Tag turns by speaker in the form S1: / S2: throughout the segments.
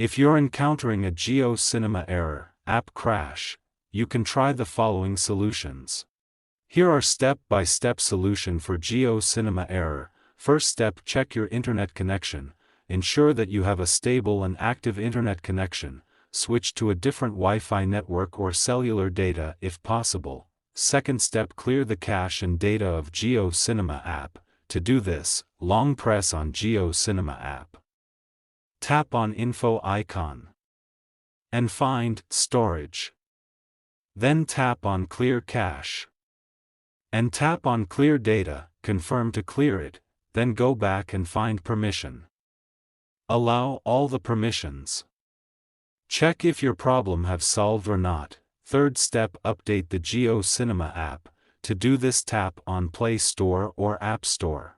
S1: If you're encountering a GeoCinema error, app crash, you can try the following solutions. Here are step-by-step solution for GeoCinema error. First step, check your internet connection. Ensure that you have a stable and active internet connection. Switch to a different Wi-Fi network or cellular data if possible. Second step, clear the cache and data of GeoCinema app. To do this, long press on GeoCinema app. Tap on info icon. And find storage. Then tap on clear cache. And tap on clear data, confirm to clear it, then go back and find permission. Allow all the permissions. Check if your problem have solved or not. Third step, update the GeoCinema app. To do this, tap on Play Store or App Store.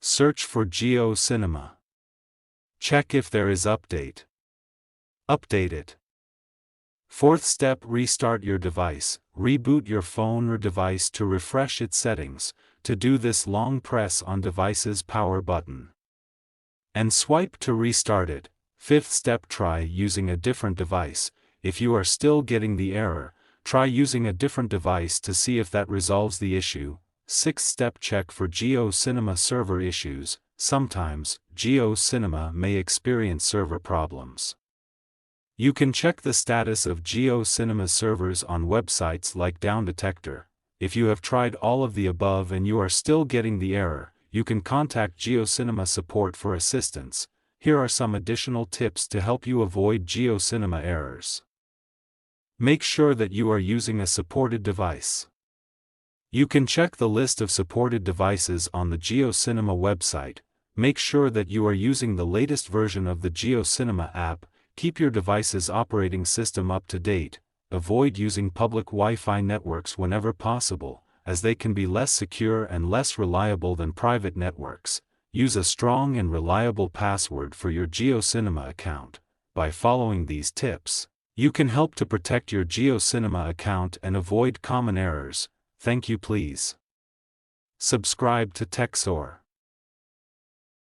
S1: Search for GeoCinema. Check if there is update. Update it. Fourth step, restart your device. Reboot your phone or device to refresh its settings. To do this, long press on device's power button. And swipe to restart it. Fifth step, try using a different device. If you are still getting the error, try using a different device to see if that resolves the issue. Sixth step, check for GeoCinema server issues. Sometimes, GeoCinema may experience server problems. You can check the status of GeoCinema servers on websites like Down Detector. If you have tried all of the above and you are still getting the error, you can contact GeoCinema support for assistance. Here are some additional tips to help you avoid GeoCinema errors. Make sure that you are using a supported device. You can check the list of supported devices on the GeoCinema website. Make sure that you are using the latest version of the GeoCinema app. Keep your device's operating system up to date. Avoid using public Wi-Fi networks whenever possible, as they can be less secure and less reliable than private networks. Use a strong and reliable password for your GeoCinema account. By following these tips, you can help to protect your GeoCinema account and avoid common errors. Thank you. Please subscribe to TechSoar.